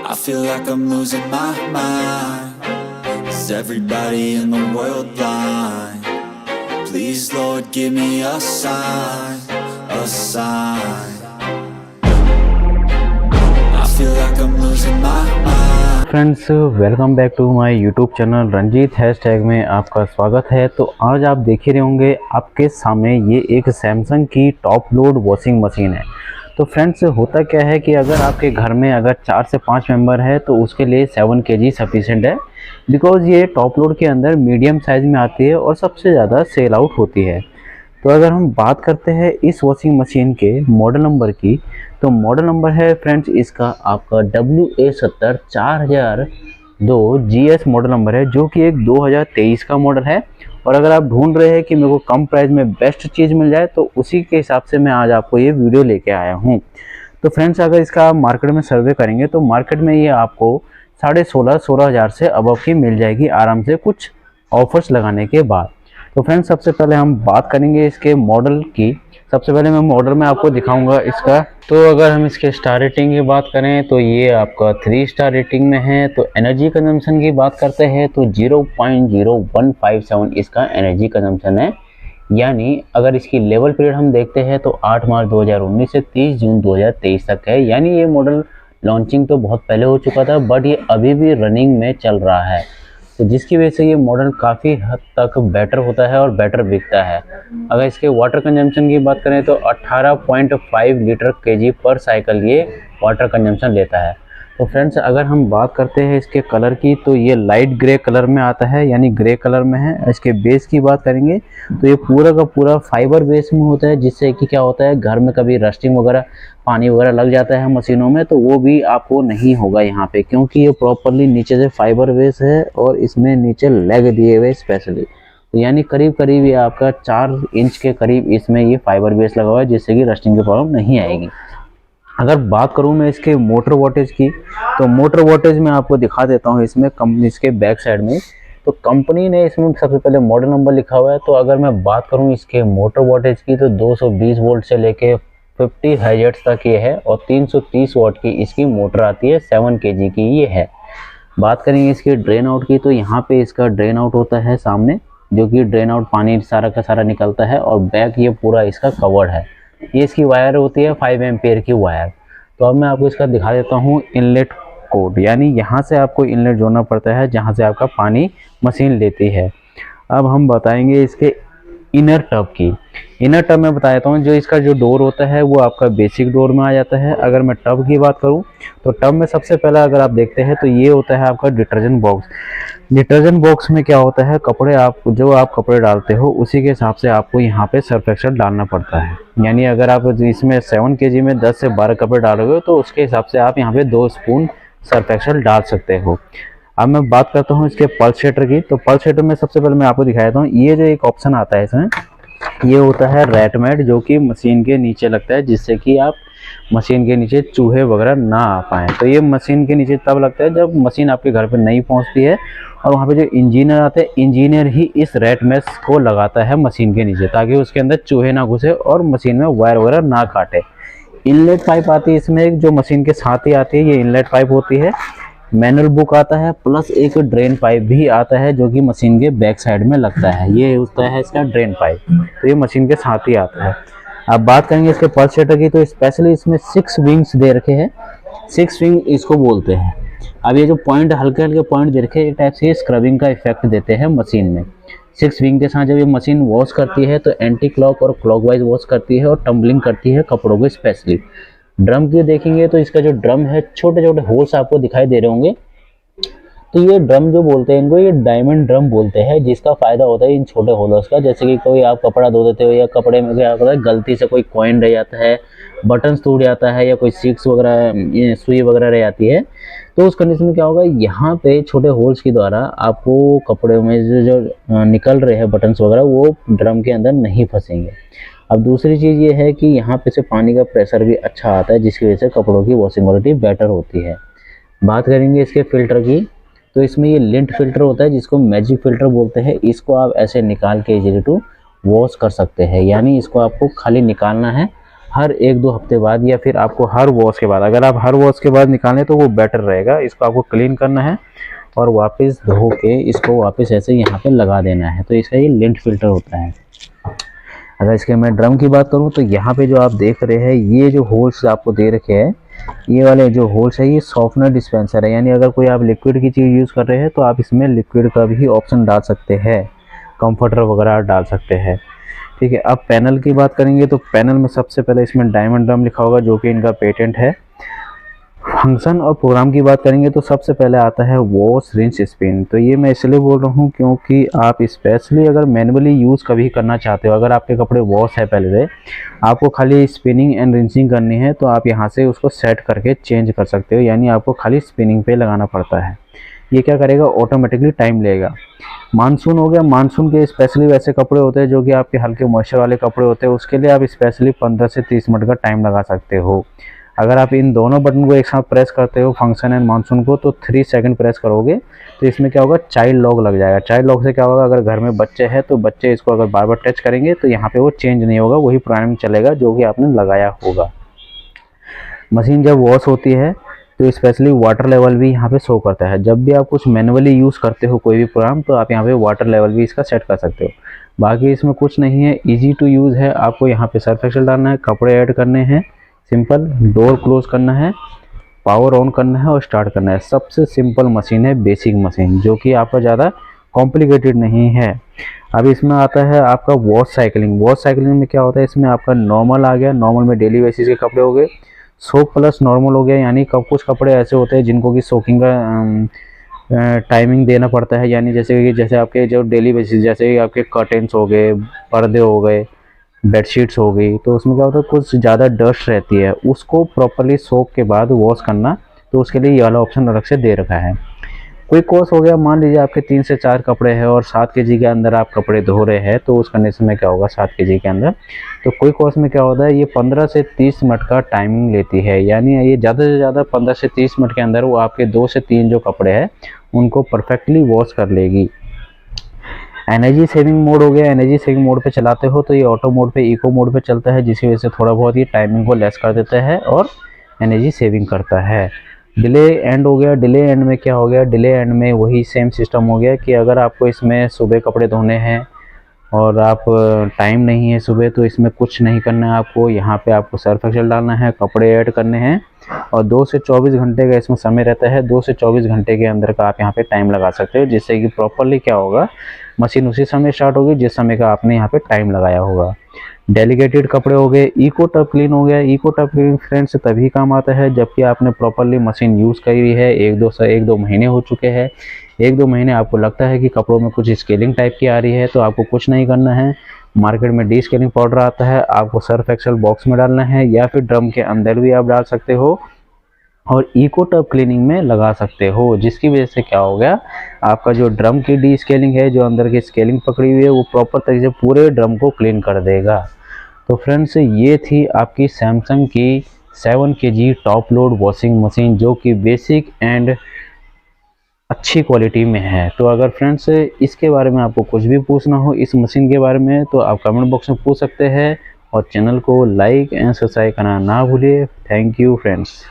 I feel like I'm losing my mind. Is everybody in the world blind? Please Lord give me a sign, a sign. I feel like I'm losing my mind. Friends, welcome back to my YouTube channel Ranjeet hashtag में आपका स्वागत है। तो आज आप देख ही रहे होंगे आपके सामने ये एक सैमसंग की टॉप लोड वॉशिंग मशीन है। तो फ्रेंड्स, होता क्या है कि अगर आपके घर में अगर 4 से 5 मेंबर है तो उसके लिए 7 kg सफिशिएंट है, बिकॉज़ ये टॉप लोड के अंदर मीडियम साइज़ में आती है और सबसे ज़्यादा सेल आउट होती है। तो अगर हम बात करते हैं इस वॉशिंग मशीन के मॉडल नंबर की, तो मॉडल नंबर है फ्रेंड्स इसका आपका WA70 4002 GS मॉडल नंबर है, जो कि एक 2023 का मॉडल है। और अगर आप ढूंढ रहे हैं कि मेरे को कम प्राइस में बेस्ट चीज़ मिल जाए, तो उसी के हिसाब से मैं आज आपको ये वीडियो लेके आया हूँ। तो फ्रेंड्स, अगर इसका आप मार्केट में सर्वे करेंगे तो मार्केट में ये आपको 16,500 हज़ार से अबव की मिल जाएगी आराम से, कुछ ऑफर्स लगाने के बाद। तो फ्रेंड्स, सबसे पहले हम बात करेंगे इसके मॉडल की। सबसे पहले मैं मॉडल में आपको दिखाऊंगा इसका। तो अगर हम इसके स्टार रेटिंग की बात करें तो ये आपका 3 स्टार रेटिंग में है। तो एनर्जी कंजम्पशन की बात करते हैं तो 0.0157 इसका एनर्जी कंजम्पशन है। यानी अगर इसकी लेवल पीरियड हम देखते हैं तो 8 मार्च 2019 से 30 जून 2023 तक है। यानी ये मॉडल लॉन्चिंग तो बहुत पहले हो चुका था, बट ये अभी भी रनिंग में चल रहा है। तो जिसकी वजह से ये मॉडल काफ़ी हद तक बेटर होता है और बेटर बिकता है। अगर इसके वाटर कंजम्पशन की बात करें तो 18.5 लीटर केजी पर साइकिल ये वाटर कंजम्पशन लेता है। तो फ्रेंड्स, अगर हम बात करते हैं इसके कलर की, तो ये लाइट ग्रे कलर में आता है, यानी ग्रे कलर में है। इसके बेस की बात करेंगे तो ये पूरा का पूरा फाइबर बेस में होता है, जिससे कि क्या होता है, घर में कभी रस्टिंग वगैरह, पानी वगैरह लग जाता है मशीनों में, तो वो भी आपको नहीं होगा यहाँ पे, क्योंकि ये प्रॉपरली नीचे से फाइबर बेस है और इसमें नीचे लेग दिए हुए स्पेशली। तो यानी करीब करीब ये आपका 4 इंच के करीब इसमें ये फाइबर बेस लगा हुआ है, जिससे कि रस्टिंग की प्रॉब्लम नहीं आएगी। अगर बात करूं मैं इसके मोटर वोल्टेज की, तो मोटर वोल्टेज मैं आपको दिखा देता हूं इसमें कंपनी इसके बैक साइड में। तो कंपनी ने इसमें सबसे पहले मॉडल नंबर लिखा हुआ है। तो अगर मैं बात करूं इसके मोटर वोल्टेज की, तो 220 वोल्ट से लेके 50 हर्ट्ज तक ये है और 330 वाट की इसकी मोटर आती है, 7 kg की ये है। बात करेंगे इसके ड्रेन आउट की, तो यहाँ पे इसका ड्रेन आउट होता है सामने, जो कि ड्रेन आउट पानी सारा का सारा निकलता है, और बैक ये पूरा इसका कवर्ड है। ये इसकी वायर होती है 5 एम्पेयर की वायर। तो अब मैं आपको इसका दिखा देता हूँ इनलेट कोड, यानी यहाँ से आपको इनलेट जोड़ना पड़ता है जहाँ से आपका पानी मशीन लेती है। अब हम बताएंगे इसके इनर टब की। इनर टब में बता देता हूँ, जो इसका जो डोर होता है वो आपका बेसिक डोर में आ जाता है। अगर मैं टब की बात करूँ तो टब में सबसे पहला अगर आप देखते हैं तो ये होता है आपका डिटर्जेंट बॉक्स। डिटर्जेंट बॉक्स में क्या होता है, कपड़े आप कपड़े डालते हो उसी के हिसाब से आपको यहाँ पे सर्फ एक्सेल डालना पड़ता है। यानी अगर आप इसमें 7 kg में 10 से 12 कपड़े डालोगे तो उसके हिसाब से आप यहाँ पे 2 स्पून सर्फ एक्सेल डाल सकते हो। अब मैं बात करता हूँ इसके पल्सेटर की। तो पल्सेटर में सबसे पहले मैं आपको दिखा देता हूँ, ये जो एक ऑप्शन आता है इसमें, ये होता है रेट मैट, जो कि मशीन के नीचे लगता है, जिससे कि आप मशीन के नीचे चूहे वगैरह ना आ पाएँ। तो ये मशीन के नीचे तब लगता है जब मशीन आपके घर पे नहीं पहुंचती है, और वहाँ पे जो इंजीनियर आते हैं, इंजीनियर ही इस रेट मैट को लगाता है मशीन के नीचे, ताकि उसके अंदर चूहे ना घुसे और मशीन में वायर वगैरह ना काटे। इनलेट पाइप आती है इसमें, जो मशीन के साथ ही आती है, ये इनलेट पाइप होती है। मैनुअल बुक आता है, प्लस एक ड्रेन पाइप भी आता है, जो कि मशीन के बैक साइड में लगता है। ये होता है इसका ड्रेन पाइप, तो ये मशीन के साथ ही आता है। अब बात करेंगे इसके पल्सेटर की, तो स्पेशली इसमें 6 विंग्स दे रखे हैं। 6 विंग इसको बोलते हैं। अब ये जो पॉइंट, हल्के हल्के पॉइंट दे रखे हैं, एक टाइप से स्क्रबिंग का इफेक्ट देते हैं मशीन में। 6 विंग के साथ जब ये मशीन वॉश करती है तो एंटी क्लॉक और क्लॉकवाइज वॉश करती है और टम्बलिंग करती है कपड़ों को स्पेशली। ड्रम की देखेंगे तो इसका जो ड्रम है, छोटे छोटे होल्स आपको दिखाई दे रहे होंगे। तो ये ड्रम जो बोलते हैं इनको, ये डायमंड ड्रम बोलते हैं, जिसका फायदा होता है इन छोटे होल्डर्स का। जैसे कि कोई आप कपड़ा धो देते हो, या कपड़े में क्या होता है, गलती से कोई कॉइन रह जाता है, बटन टूट जाता है, या कोई सिक्स वगैरह सुई वगैरह रह जाती है, तो उस कंडीशन में क्या होगा, यहाँ पे छोटे होल्स के द्वारा आपको कपड़े में जो निकल रहे हैं बटन्स वगैरह, वो ड्रम के अंदर नहीं फंसेंगे। अब दूसरी चीज़ ये है कि यहाँ पे से पानी का प्रेशर भी अच्छा आता है, जिसकी वजह से कपड़ों की वॉशिंग क्वालिटी बेटर होती है। बात करेंगे इसके फिल्टर की, तो इसमें ये लिंट फिल्टर होता है, जिसको मैजिक फिल्टर बोलते हैं। इसको आप ऐसे निकाल के इजीली टू वॉश कर सकते हैं, यानी इसको आपको खाली निकालना है, हर 1-2 हफ्ते बाद या फिर आपको हर वॉश के बाद, अगर आप हर वॉश के बाद निकालें तो वो बेटर रहेगा। इसको आपको क्लीन करना है और वापस धो के इसको वापस ऐसे यहाँ पे लगा देना है। तो इसका ये लिंट फिल्टर होता है। अगर इसके मैं ड्रम की बात करूँ तो यहाँ पे जो आप देख रहे हैं ये जो होल्स आपको दे रखे हैं, ये वाले जो होल्स है ये सॉफ्टनर डिस्पेंसर है। यानी अगर कोई आप लिक्विड की चीज़ यूज़ कर रहे हैं तो आप इसमें लिक्विड का भी ऑप्शन डाल सकते हैं, कंफर्टर वगैरह डाल सकते हैं। ठीक है, अब पैनल की बात करेंगे तो पैनल में सबसे पहले इसमें डायमंड ड्रम लिखा होगा जो कि इनका पेटेंट है। फंक्शन और प्रोग्राम की बात करेंगे तो सबसे पहले आता है वॉश रिंस स्पिन। तो ये मैं इसलिए बोल रहा हूँ क्योंकि आप स्पेशली अगर मैनुअली यूज़ कभी करना चाहते हो, अगर आपके कपड़े वॉश है पहले से, आपको खाली स्पिनिंग एंड रिंसिंग करनी है तो आप यहाँ से उसको सेट करके चेंज कर सकते हो। यानी आपको खाली स्पिनिंग पे लगाना पड़ता है। ये क्या करेगा, ऑटोमेटिकली टाइम लेगा। मानसून हो गया, मानसून के स्पेशली वैसे कपड़े होते हैं जो कि आपके हल्के मॉइस्चर वाले कपड़े होते हैं, उसके लिए आप स्पेशली 15 से 30 मिनट का टाइम लगा सकते हो। अगर आप इन दोनों बटन को एक साथ प्रेस करते हो, फंक्शन एंड मानसून को, तो 3 सेकंड प्रेस करोगे तो इसमें क्या होगा, चाइल्ड लॉक लग जाएगा। चाइल्ड लॉक से क्या होगा, अगर घर में बच्चे हैं तो बच्चे इसको अगर बार बार टच करेंगे तो यहाँ पे वो चेंज नहीं होगा, वही प्रोग्राम चलेगा जो कि आपने लगाया होगा। मशीन जब वॉश होती है तो स्पेशली वाटर लेवल भी यहाँ पे शो करता है। जब भी आप कुछ मैनुअली यूज़ करते हो कोई भी प्रोग्राम तो आप यहाँ पे वाटर लेवल भी इसका सेट कर सकते हो। बाकी इसमें कुछ नहीं है, इजी टू यूज़ है। आपको यहाँ पे सर्फ एक्सेल डालना है, कपड़े ऐड करने हैं, सिंपल डोर क्लोज करना है, पावर ऑन करना है और स्टार्ट करना है। सबसे सिंपल मशीन है, बेसिक मशीन, जो कि आपका ज़्यादा कॉम्प्लिकेटेड नहीं है। अब इसमें आता है आपका वॉश साइकिलिंग। वॉश साइकिलिंग में क्या होता है, इसमें आपका नॉर्मल आ गया, नॉर्मल में डेली बेसिस के कपड़े हो गए, सोक प्लस नॉर्मल हो गया। यानी कुछ कपड़े ऐसे होते हैं जिनको कि सोकिंग का टाइमिंग देना पड़ता है। यानी जैसे आपके जो डेली बेसिस, जैसे आपके कर्टेंस हो गए, पर्दे हो गए, बेडशीट्स हो गई, तो उसमें क्या होता है कुछ ज़्यादा डस्ट रहती है, उसको प्रॉपरली सोक के बाद वॉश करना, तो उसके लिए ये वाला ऑप्शन अलग से दे रखा है। क्विक वॉश हो गया, मान लीजिए आपके 3 से 4 कपड़े हैं और 7 केजी के अंदर आप कपड़े धो रहे हैं, तो उस कंडीशन में क्या होगा 7 केजी के अंदर, तो क्विक वॉश में क्या होता है, ये 15 से 30 मिनट का टाइमिंग लेती है। यानी ये ज़्यादा से ज़्यादा 15 से 30 मिनट के अंदर वो आपके 2 से 3 जो कपड़े हैं उनको परफेक्टली वॉश कर लेगी। एनर्जी सेविंग मोड हो गया, एनर्जी सेविंग मोड पे चलाते हो तो ये ऑटो मोड पे, इको मोड पे चलता है, जिसकी वजह से थोड़ा बहुत ये टाइमिंग को लेस कर देता है और एनर्जी सेविंग करता है। डिले एंड हो गया, डिले एंड में क्या हो गया, डिले एंड में वही सेम सिस्टम हो गया कि अगर आपको इसमें सुबह कपड़े धोने हैं और आप टाइम नहीं है सुबह, तो इसमें कुछ नहीं करना है आपको। यहाँ पे आपको सर्फ एक्सेल डालना है, कपड़े ऐड करने हैं और 2 से 24 घंटे का इसमें समय रहता है। 2 से 24 घंटे के अंदर का आप यहाँ पे टाइम लगा सकते हो, जिससे कि प्रॉपरली क्या होगा, मशीन उसी समय स्टार्ट होगी जिस समय का आपने यहाँ पे टाइम लगाया होगा। डेलीकेटेड कपड़े हो गए, इको टफ क्लीन हो गया। इको टफ क्लीन फ्रेंड्स तभी काम आता है जबकि आपने प्रॉपरली मशीन यूज़ करी है, 1-2 महीने हो चुके हैं। 1-2 महीने आपको लगता है कि कपड़ों में कुछ स्केलिंग टाइप की आ रही है, तो आपको कुछ नहीं करना है। मार्केट में डी स्केलिंग पाउडर आता है, आपको सर्फ एक्सेल बॉक्स में डालना है या फिर ड्रम के अंदर भी आप डाल सकते हो और इको टफ क्लीनिंग में लगा सकते हो, जिसकी वजह से क्या हो गया, आपका जो ड्रम की डी स्केलिंग है, जो अंदर की स्केलिंग पकड़ी हुई है, वो प्रॉपर तरीके से पूरे ड्रम को क्लीन कर देगा। तो फ्रेंड्स ये थी आपकी सैमसंग की 7 kg top load washing machine, जो कि बेसिक एंड अच्छी क्वालिटी में है। तो अगर फ्रेंड्स इसके बारे में आपको कुछ भी पूछना हो इस मशीन के बारे में, तो आप कमेंट बॉक्स में पूछ सकते हैं और चैनल को लाइक एंड सब्सक्राइब करना ना भूलिए। Thank you friends.